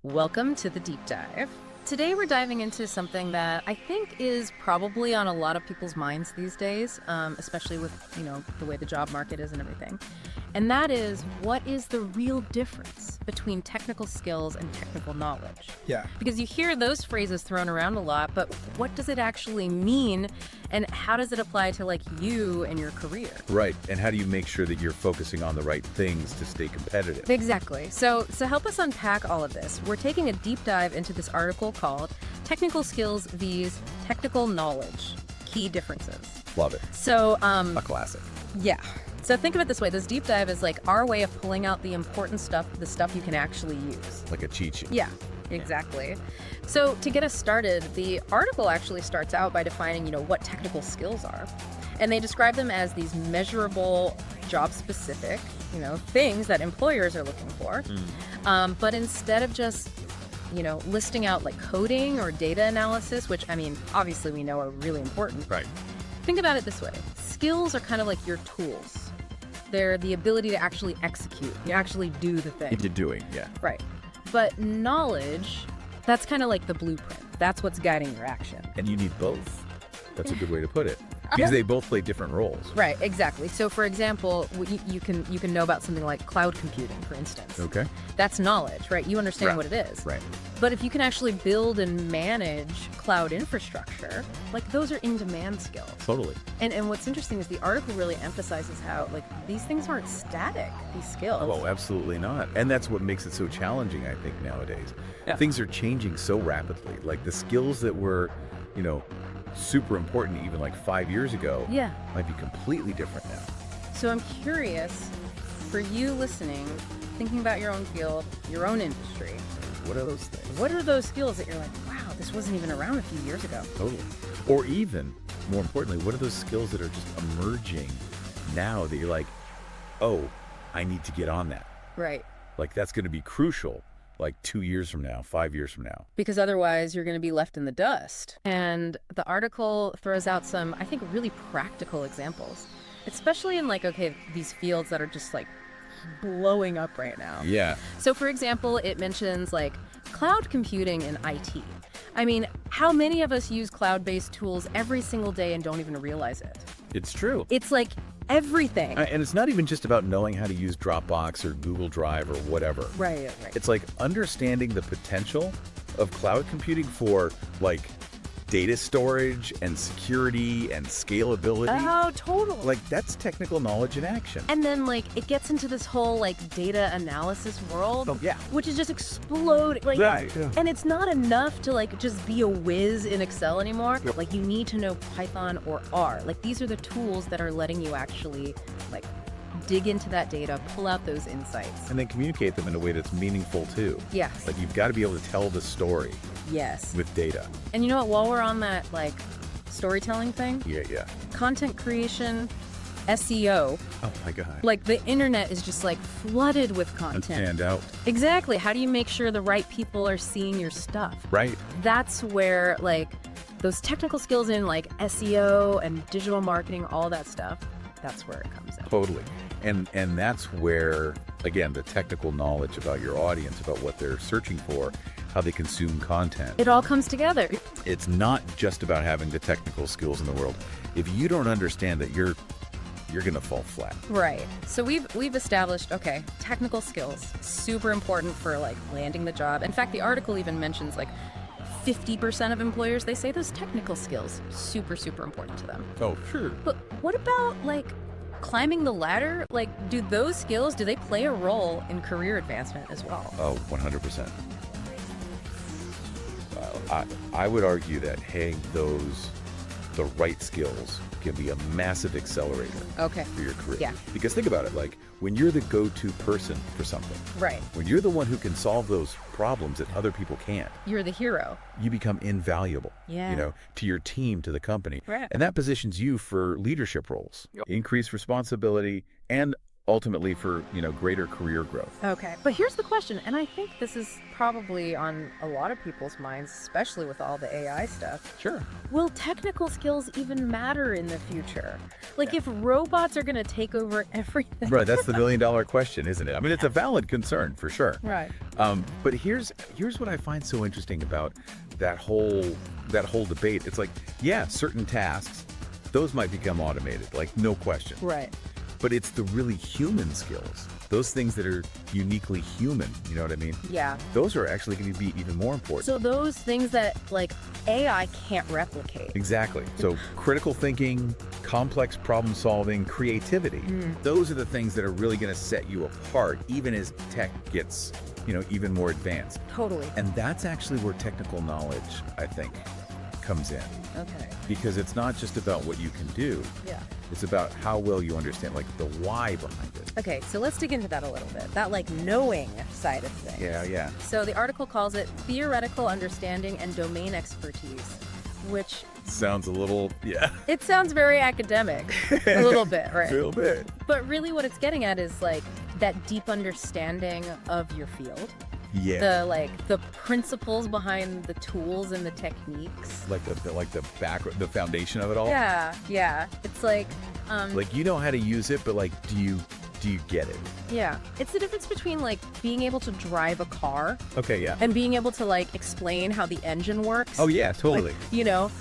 Welcome to the deep dive. Today we're diving into something that I think is probably on a lot of people's minds these days, especially with, the way the job market is and everything. And that is, what is the real difference between technical skills and technical knowledge? Yeah. Because you hear those phrases thrown around a lot, but what does it actually mean? And how does it apply to you and your career? Right. And how do you make sure that you're focusing on the right things to stay competitive? Exactly. So help us unpack all of this. We're taking a deep dive into this article called Technical Skills vs. Technical Knowledge, Key Differences. Love it. So, A classic. yeah. So think of it this way. This deep dive is our way of pulling out the important stuff, the stuff you can actually use. Like a cheat sheet. Yeah, exactly. So to get us started, the article actually starts out by defining, what technical skills are. And they describe them as these measurable, job-specific, things that employers are looking for. But instead of just, listing out coding or data analysis, which, obviously we know are really important. Right. Think about it this way. Skills are kind of like your tools. They're the ability to actually execute. You actually do the thing. Into doing, yeah. Right. But knowledge, that's kind of like the blueprint. That's what's guiding your action. And you need both. That's a good way to put it. Because they both play different roles. Right, exactly. So for example, you can know about something like cloud computing, for instance. Okay. That's knowledge, right? You understand what it is. Right. But if you can actually build and manage cloud infrastructure, those are in-demand skills. Totally. And what's interesting is the article really emphasizes how these things aren't static, these skills. Oh, absolutely not. And that's what makes it so challenging, I think, nowadays. Yeah. Things are changing so rapidly. The skills that were, super important even 5 years ago might be completely different now. So I'm curious, for you listening, thinking about your own field, your own industry, What are those things? what are those skills that you're wow, this wasn't even around a few years ago? Totally. Or even, more importantly, what are those skills that are just emerging now that you're oh, I need to get on that? Right. That's going to be crucial 2 years from now, 5 years from now. Because otherwise you're going to be left in the dust. And the article throws out some, I think, really practical examples, especially in these fields that are just blowing up right now. Yeah. So for example, it mentions cloud computing in IT. How many of us use cloud-based tools every single day and don't even realize it? It's true. It's everything. And it's not even just about knowing how to use Dropbox or Google Drive or whatever. Right. It's understanding the potential of cloud computing for data storage and security and scalability. Oh, totally. That's technical knowledge in action. And then it gets into this whole data analysis world. Oh, yeah. Which is just exploding. Right. Yeah. And it's not enough to just be a whiz in Excel anymore. Yep. You need to know Python or R. These are the tools that are letting you actually dig into that data, pull out those insights. And then communicate them in a way that's meaningful too. Yes. You've got to be able to tell the story Yes. with data. And you know what? While we're on that storytelling thing, Yeah. content creation, SEO, Oh my God. the internet is just flooded with And content. stand out. Exactly. How do you make sure the right people are seeing your stuff? Right. That's where those technical skills in SEO and digital marketing, all that stuff, that's where it comes in. Totally. And that's where, again, the technical knowledge about your audience, about what they're searching for, how they consume content. It all comes together. It's not just about having the technical skills in the world. If you don't understand that, you're going to fall flat. Right. So we've established, okay, technical skills, super important for landing the job. In fact, the article even mentions 50% of employers, they say those technical skills, super, super important to them. Oh, sure. But what about climbing the ladder? Do those skills, do they play a role in career advancement as well? Oh, 100%. I would argue that having the right skills can be a massive accelerator Okay. for your career. Yeah. Because think about it, when you're the go-to person for something, Right. when you're the one who can solve those problems that other people can't, You're the hero. you become invaluable, Yeah. to your team, to the company. Right. And that positions you for leadership roles, increased responsibility, and ultimately for, greater career growth. Okay, but here's the question, and I think this is probably on a lot of people's minds, especially with all the AI stuff. Sure. Will technical skills even matter in the future? Like, if robots are going to take over everything. Right, that's the million-dollar question, isn't it? I mean, it's a valid concern for sure. Right. But here's what I find so interesting about that whole debate. It's like, yeah, certain tasks, those might become automated, like no question. Right. But it's the really human skills, those things that are uniquely human, you know what I mean? Yeah. Those are actually going to be even more important. So those things that, like, AI can't replicate. Exactly. So critical thinking, complex problem solving, creativity, those are the things that are really going to set you apart, even as tech gets, even more advanced. Totally. And that's actually where technical knowledge, I think, comes in. Okay. Because it's not just about what you can do. Yeah. It's about how well you understand, like the why behind it. Okay, so let's dig into that a little bit. That, like, knowing side of things. Yeah. So the article calls it theoretical understanding and domain expertise, which Sounds a little, it sounds very academic, a little bit, right? A little bit. But really what it's getting at is, like, that deep understanding of your field. Yeah. The principles behind the tools and the techniques. Like the the foundation of it all. Yeah. It's like Like you know how to use it, but like, do you get it? yeah. It's the difference between, like, being able to drive a car Okay, yeah. and being able to, like, explain how the engine works. Oh yeah, totally.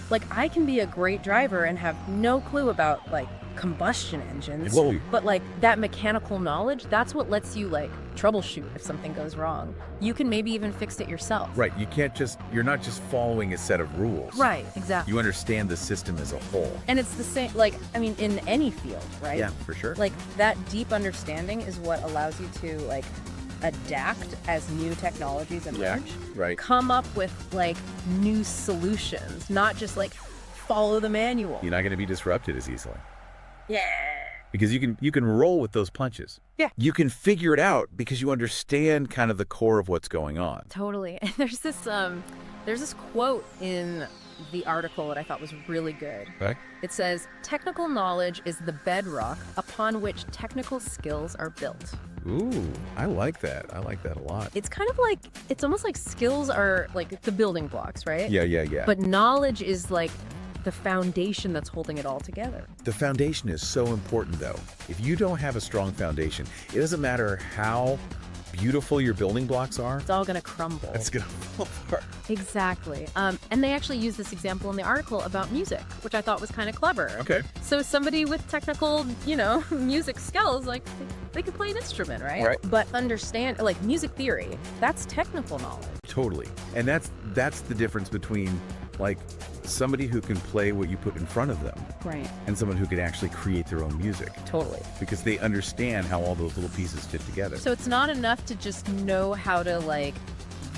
Like, I can be a great driver and have no clue about, like, combustion engines. Whoa. But, like, that mechanical knowledge, that's what lets you, like, troubleshoot if something goes wrong. You can maybe even fix it yourself. Right. You're not just following a set of rules. Right, exactly. You understand the system as a whole. And it's the same, like, I mean, in any field, right? Yeah, for sure. Like, that deep understanding is what allows you to, like, adapt as new technologies emerge. Right. Come up with, like, new solutions, not just, like, follow the manual. You're not going to be disrupted as easily. Yeah. Because you can roll with those punches. Yeah. You can figure it out because you understand kind of the core of what's going on. Totally. And there's this quote in the article that I thought was really good. Okay. It says, "Technical knowledge is the bedrock upon which technical skills are built." Ooh, I like that. I like that a lot. It's kind of like, it's almost like skills are like the building blocks, right? Yeah. But knowledge is like the foundation that's holding it all together. The foundation is so important, though. If you don't have a strong foundation, it doesn't matter how beautiful your building blocks are. It's all going to crumble. It's going to fall apart. Exactly. And they actually use this example in the article about music, which I thought was kind of clever. Okay. So somebody with technical, music skills, like, they can play an instrument, right? Right. But understand, like, music theory, that's technical knowledge. Totally. And that's the difference between, like, somebody who can play what you put in front of them Right. and someone who can actually create their own music. Totally. Because they understand how all those little pieces fit together. So it's not enough to just know how to, like,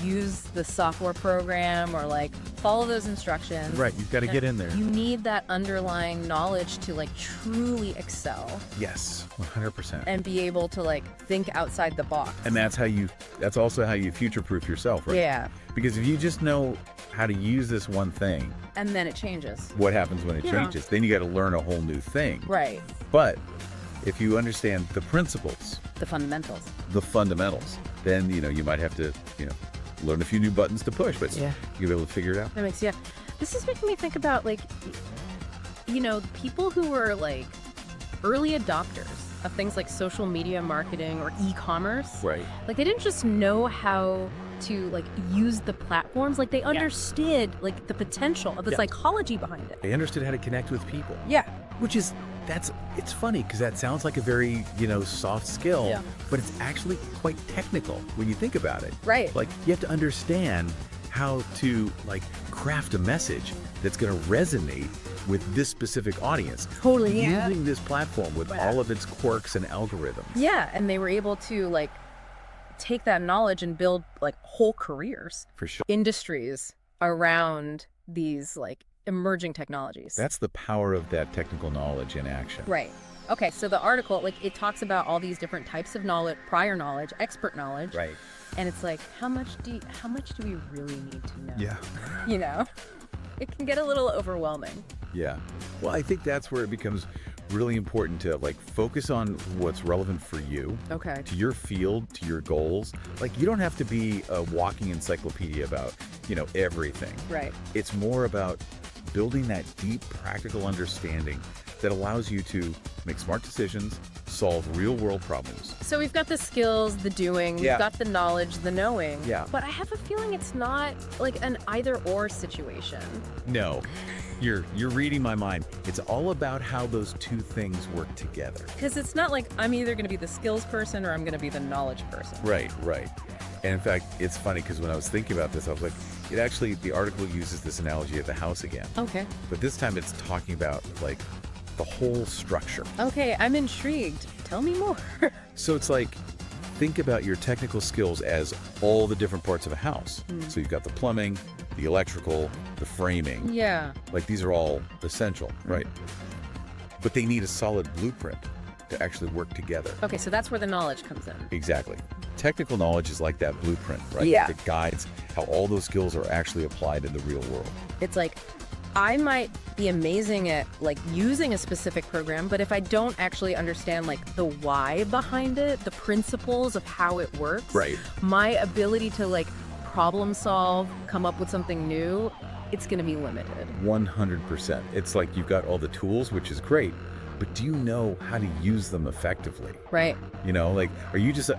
use the software program or, like, follow those instructions. Right, you've got to get in there. You need that underlying knowledge to, like, truly excel Yes, 100%. and be able to, like, think outside the box. And that's also how you future-proof yourself, right? Yeah. Because if you just know how to use this one thing, And then it changes. what happens when it Yeah. changes? Then you got to learn a whole new thing. Right. But if you understand the principles, The fundamentals. the fundamentals, then you might have to learn a few new buttons to push, but Yeah. you'll be able to figure it out. That makes, yeah. This is making me think about, like, people who were, like, early adopters of things like social media marketing or e-commerce. Right. Like, they didn't just know how to, like, use the platforms. Like, they understood, like, the potential of the psychology behind it. They understood how to connect with people. Yeah. Which is, it's funny because that sounds like a very, soft skill, Yeah. but it's actually quite technical when you think about it. Right. Like, you have to understand how to, like, craft a message that's going to resonate with this specific audience. Totally, yeah. Using this platform with all of its quirks and algorithms. Yeah, and they were able to, like, take that knowledge and build, like, whole careers, For sure. industries around these, like, emerging technologies. That's the power of that technical knowledge in action. Right. Okay, so the article, like, it talks about all these different types of knowledge, prior knowledge, expert knowledge. Right. And it's like, how much do we really need to know? Yeah. It can get a little overwhelming. Yeah. Well, I think that's where it becomes really important to like focus on what's relevant for you, Okay. to your field, to your goals. Like you don't have to be a walking encyclopedia about, everything. Right. It's more about building that deep practical understanding that allows you to make smart decisions, solve real world problems. So we've got the skills, the doing, Yeah. we've got the knowledge, the knowing. Yeah. But I have a feeling it's not like an either or situation. No, you're reading my mind. It's all about how those two things work together. Because it's not like I'm either going to be the skills person or I'm going to be the knowledge person. Right. And in fact, it's funny because when I was thinking about this, I was like, the article uses this analogy of the house again. Okay. But this time it's talking about like the whole structure. Okay, I'm intrigued. Tell me more. So it's like, think about your technical skills as all the different parts of a house. So you've got the plumbing, the electrical, the framing. Yeah. Like these are all essential, right? But they need a solid blueprint to actually work together. Okay, so that's where the knowledge comes in. Exactly. Technical knowledge is like that blueprint, right? Yeah. It guides how all those skills are actually applied in the real world. It's like I might be amazing at like using a specific program, but if I don't actually understand like the why behind it, the principles of how it works, Right. my ability to like problem solve, come up with something new, it's going to be limited. 100%. It's like you've got all the tools, which is great, but do you know how to use them effectively? Right. Like, are you just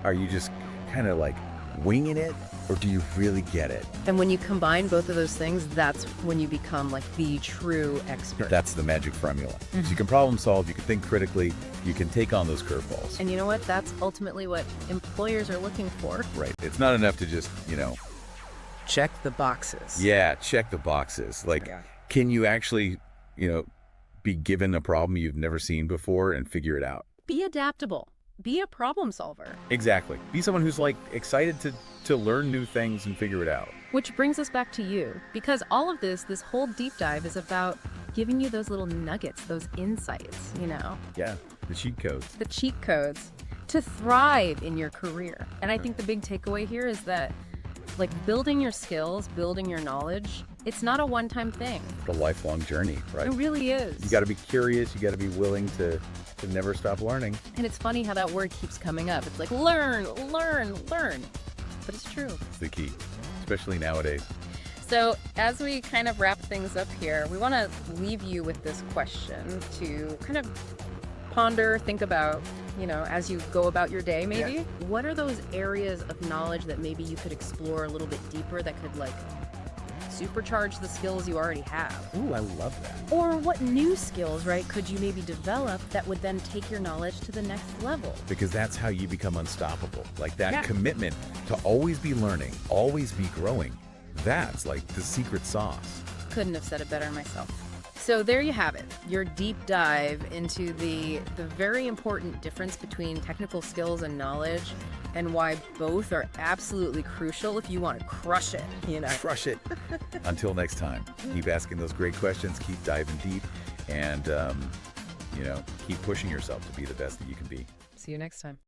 kind of like winging it, or do you really get it? And when you combine both of those things, that's when you become like the true expert. That's the magic formula. So you can problem solve, you can think critically, you can take on those curveballs. And you know what? That's ultimately what employers are looking for. Right. It's not enough to just, Check the boxes. yeah, check the boxes. Like, Yeah. can you actually, be given a problem you've never seen before and figure it out? Be adaptable. Be a problem solver. Exactly. Be someone who's like excited to learn new things and figure it out. Which brings us back to you, because all of this whole deep dive is about giving you those little nuggets, those insights, Yeah, the cheat codes. the cheat codes to thrive in your career. And I think the big takeaway here is that like building your skills, building your knowledge, it's not a one-time thing. It's a lifelong journey, right? It really is. You got to be curious. You got to be willing to never stop learning. And it's funny how that word keeps coming up. It's like learn, learn, learn. But it's true. It's the key, especially nowadays. So as we kind of wrap things up here, we want to leave you with this question to kind of ponder, think about, as you go about your day maybe. Yeah. What are those areas of knowledge that maybe you could explore a little bit deeper that could like supercharge the skills you already have? Ooh, I love that. Or what new skills, right, could you maybe develop that would then take your knowledge to the next level? Because that's how you become unstoppable. Like that Yeah. commitment to always be learning, always be growing. That's like the secret sauce. Couldn't have said it better myself. So there you have it, your deep dive into the very important difference between technical skills and knowledge, and why both are absolutely crucial if you want to crush it, Crush it. Until next time, keep asking those great questions, keep diving deep, and, keep pushing yourself to be the best that you can be. See you next time.